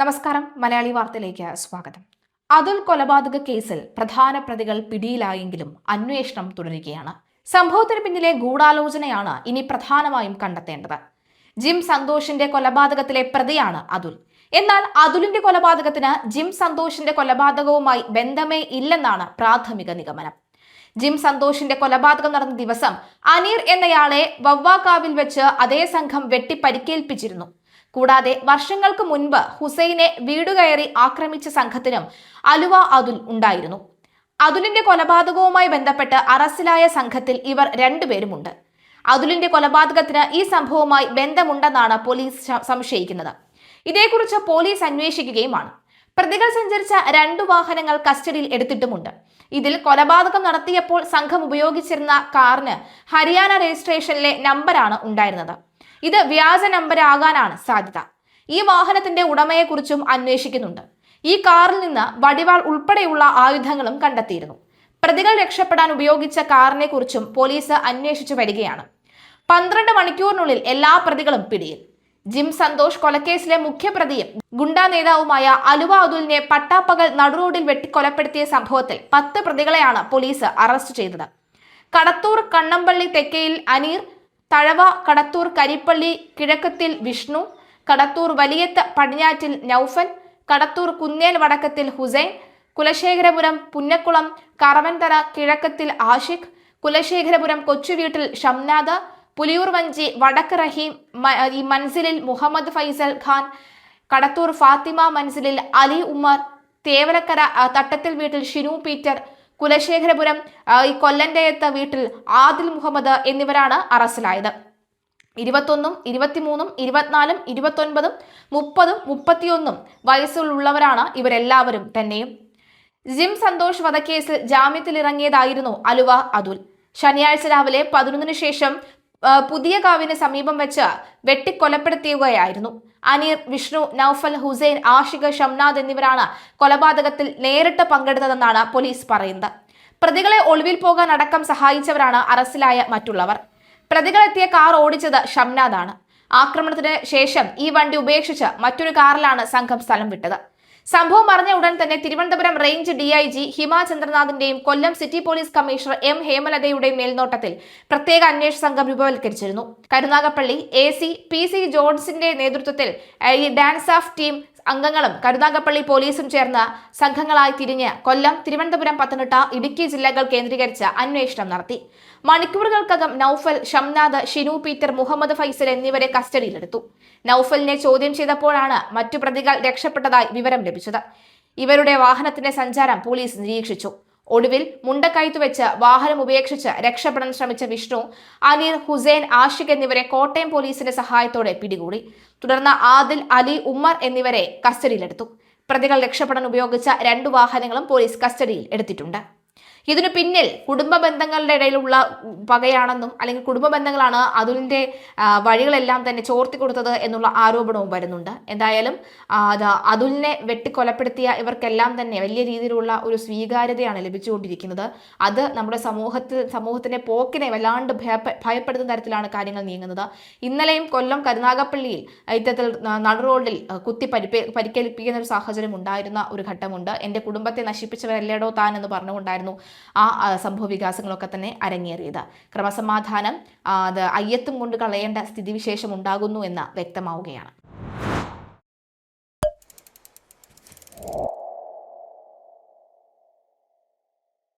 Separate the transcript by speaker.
Speaker 1: നമസ്കാരം. മലയാളി വാർത്തയിലേക്ക് സ്വാഗതം. അതുൽ കൊലപാതക കേസിൽ പ്രധാന പ്രതികൾ പിടിയിലായെങ്കിലും അന്വേഷണം തുടരുകയാണ്. സംഭവത്തിന് പിന്നിലെ ഗൂഢാലോചനയാണ് ഇനി പ്രധാനമായും കണ്ടെത്തേണ്ടത്. ജിം സന്തോഷിന്റെ കൊലപാതകത്തിലെ പ്രതിയാണ് അതുൽ. എന്നാൽ അതുലിന്റെ കൊലപാതകത്തിന് ജിം സന്തോഷിന്റെ കൊലപാതകവുമായി ബന്ധമേ ഇല്ലെന്നാണ് പ്രാഥമിക നിഗമനം. ജിം സന്തോഷിന്റെ കൊലപാതകം നടന്ന ദിവസം അനീർ എന്നയാളെ വവ്വാക്കാവിൽ വെച്ച് അതേ സംഘം വെട്ടി പരിക്കേൽപ്പിച്ചിരുന്നു. കൂടാതെ വർഷങ്ങൾക്ക് മുൻപ് ഹുസൈനെ വീടുകയറി ആക്രമിച്ച സംഘത്തിനും അലുവ അതുൽ ഉണ്ടായിരുന്നു. അതുലിന്റെ കൊലപാതകവുമായി ബന്ധപ്പെട്ട് അറസ്റ്റിലായ സംഘത്തിൽ ഇവർ രണ്ടുപേരുമുണ്ട്. അതുലിന്റെ കൊലപാതകത്തിന് ഈ സംഭവവുമായി ബന്ധമുണ്ടെന്നാണ് പോലീസ് സംശയിക്കുന്നത്. ഇതേക്കുറിച്ച് പോലീസ് അന്വേഷിക്കുകയുമാണ്. പ്രതികൾ സഞ്ചരിച്ച 2 വാഹനങ്ങൾ കസ്റ്റഡിയിൽ എടുത്തിട്ടുമുണ്ട്. ഇതിൽ കൊലപാതകം നടത്തിയപ്പോൾ സംഘം ഉപയോഗിച്ചിരുന്ന കാറിന് ഹരിയാന രജിസ്ട്രേഷനിലെ നമ്പറാണ് ഉണ്ടായിരുന്നത്. ഇത് വ്യാജ നമ്പരാകാനാണ് സാധ്യത. ഈ വാഹനത്തിന്റെ ഉടമയെക്കുറിച്ചും അന്വേഷിക്കുന്നുണ്ട്. ഈ കാറിൽ നിന്ന് വടിവാൾ ഉൾപ്പെടെയുള്ള ആയുധങ്ങളും കണ്ടെത്തിയിരുന്നു. പ്രതികൾ രക്ഷപ്പെടാൻ ഉപയോഗിച്ച കാറിനെ കുറിച്ചും പോലീസ് അന്വേഷിച്ചു വരികയാണ്. 12 മണിക്കൂറിനുള്ളിൽ എല്ലാ പ്രതികളും പിടിയിൽ. ജിം സന്തോഷ് കൊലക്കേസിലെ മുഖ്യപ്രതിയും ഗുണ്ടാ നേതാവുമായ അലുവ അതുലിനെ പട്ടാപ്പകൽ നടുറോഡിൽ വെട്ടിക്കൊലപ്പെടുത്തിയ സംഭവത്തിൽ 10 പ്രതികളെയാണ് പോലീസ് അറസ്റ്റ് ചെയ്തത്. കടത്തൂർ കണ്ണമ്പള്ളി തെക്കയിൽ അനീർ, തഴവ കടത്തൂർ കരിപ്പള്ളി കിഴക്കത്തിൽ വിഷ്ണു, കടത്തൂർ വലിയത്ത് പടിഞ്ഞാറ്റിൽ നൌഫൽ, കടത്തൂർ കുന്നേൽ വടക്കത്തിൽ ഹുസൈൻ, കുലശേഖരപുരം പുന്നക്കുളം കറവൻതറ കിഴക്കത്തിൽ ആഷിഖ്, കുലശേഖരപുരം കൊച്ചുവീട്ടിൽ ഷംനാദ്, പുലിയൂർ വഞ്ചി വടക്ക് റഹീം മൻസിലിൽ മുഹമ്മദ് ഫൈസൽ ഖാൻ, കടത്തൂർ ഫാത്തിമ മൻസിലിൽ അലി ഉമ്മർ, തേവലക്കര തട്ടത്തിൽ വീട്ടിൽ ഷിനു പീറ്റർ, കുലശേഖരപുരം കൊല്ലന്റയത്ത് വീട്ടിൽ ആദിൽ മുഹമ്മദ് എന്നിവരാണ് അറസ്റ്റിലായത്. 21, 23, 24, 29, 30, 31 വയസ്സുള്ളവരാണ് ഇവരെല്ലാവരും തന്നെയും. ജിം സന്തോഷ് വധക്കേസിൽ ജാമ്യത്തിലിറങ്ങിയതായിരുന്നു അലുവ അതുൽ. ശനിയാഴ്ച രാവിലെ 11 ശേഷം പുതിയ കാവിന് സമീപം വെച്ച് വെട്ടിക്കൊലപ്പെടുത്തുകയായിരുന്നു. അനീർ, വിഷ്ണു, നൌഫൽ, ഹുസൈൻ, ആഷിഖ്, ഷംനാദ് എന്നിവരാണ് കൊലപാതകത്തിൽ നേരിട്ട് പങ്കെടുത്തതെന്നാണ് പോലീസ് പറയുന്നത്. പ്രതികളെ ഒളിവിൽ പോകാൻ അടക്കം സഹായിച്ചവരാണ് അറസ്റ്റിലായ മറ്റുള്ളവർ. പ്രതികളെത്തിയ കാർ ഓടിച്ചത് ഷംനാദാണ്. ആക്രമണത്തിന് ശേഷം ഈ വണ്ടി ഉപേക്ഷിച്ച് മറ്റൊരു കാറിലാണ് സംഘം സ്ഥലം വിട്ടത്. സംഭവം അറിഞ്ഞ ഉടൻ തന്നെ തിരുവനന്തപുരം റേഞ്ച് DIG ഹിമ ചന്ദ്രനാഥിന്റെയും കൊല്ലം സിറ്റി പോലീസ് കമ്മീഷണർ M ഹേമലതയുടെയും മേൽനോട്ടത്തിൽ പ്രത്യേക അന്വേഷണ സംഘം രൂപവൽക്കരിച്ചിരുന്നു. കരുനാഗപ്പള്ളി AC PC ജോൺസിന്റെ നേതൃത്വത്തിൽ ഡാൻസ് ഓഫ് ടീം അംഗങ്ങളും കരുനാഗപ്പള്ളി പോലീസും ചേർന്ന് സംഘങ്ങളായി തിരിഞ്ഞ് കൊല്ലം, തിരുവനന്തപുരം, പത്തനംതിട്ട, ഇടുക്കി ജില്ലകൾ കേന്ദ്രീകരിച്ച് അന്വേഷണം നടത്തി. മണിക്കൂറുകൾക്കകം നൌഫൽ, ഷംനാദ്, ഷിനു പീറ്റർ, മുഹമ്മദ് ഫൈസൽ എന്നിവരെ കസ്റ്റഡിയിലെടുത്തു. നൌഫലിനെ ചോദ്യം ചെയ്തപ്പോഴാണ് മറ്റു പ്രതികൾ രക്ഷപ്പെട്ടതായി വിവരം ലഭിച്ചത്. ഇവരുടെ വാഹനത്തിന്റെ സഞ്ചാരം പോലീസ് നിരീക്ഷിച്ചു. ഒടുവിൽ മുണ്ടക്കയത്ത് വെച്ച് വാഹനം ഉപേക്ഷിച്ച് രക്ഷപ്പെടാൻ ശ്രമിച്ച വിഷ്ണു, അനീർ, ഹുസൈൻ, ആഷിഖ് എന്നിവരെ കോട്ടയം പോലീസിന്റെ സഹായത്തോടെ പിടികൂടി. തുടർന്ന് ആദിൽ, അലി, ഉമ്മർ എന്നിവരെ കസ്റ്റഡിയിലെടുത്തു. പ്രതികൾ രക്ഷപ്പെടാൻ ഉപയോഗിച്ച 2 വാഹനങ്ങളും പോലീസ് കസ്റ്റഡിയിൽ എടുത്തിട്ടുണ്ട്. ഇതിനു പിന്നിൽ കുടുംബ ബന്ധങ്ങളുടെ ഇടയിലുള്ള പകയാണെന്നും അല്ലെങ്കിൽ കുടുംബ ബന്ധങ്ങളാണ് അതുലിന്റെ വഴികളെല്ലാം തന്നെ ചോർത്തി കൊടുത്തത് എന്നുള്ള ആരോപണവും വരുന്നുണ്ട്. എന്തായാലും അതുലിനെ വെട്ടിക്കൊലപ്പെടുത്തിയ ഇവർക്കെല്ലാം തന്നെ വലിയ രീതിയിലുള്ള ഒരു സ്വീകാര്യതയാണ് ലഭിച്ചുകൊണ്ടിരിക്കുന്നത്. അത് നമ്മുടെ സമൂഹത്തിന്റെ പോക്കിനെ വല്ലാണ്ട് ഭയപ്പെടുത്തുന്ന തരത്തിലാണ് കാര്യങ്ങൾ നീങ്ങുന്നത്. ഇന്നലെയും കൊല്ലം കരുനാഗപ്പള്ളിയിൽ ഇത്തരത്തിൽ നടുറോഡിൽ കുത്തി പരിക്കേൽപ്പിക്കുന്ന ഒരു സാഹചര്യം ഉണ്ടായിരുന്ന ഒരു ഘട്ടമുണ്ട്. എൻ്റെ കുടുംബത്തെ നശിപ്പിച്ചവരല്ലേടോ താൻ എന്ന് പറഞ്ഞുകൊണ്ടായിരുന്നു ആ സംഭവ വികാസങ്ങളൊക്കെ തന്നെ അരങ്ങേറിയത്. ക്രമസമാധാനം അത് അയ്യത്തും കൊണ്ട് കളയേണ്ട സ്ഥിതിവിശേഷം ഉണ്ടാകുന്നു എന്ന് വ്യക്തമാവുകയാണ്.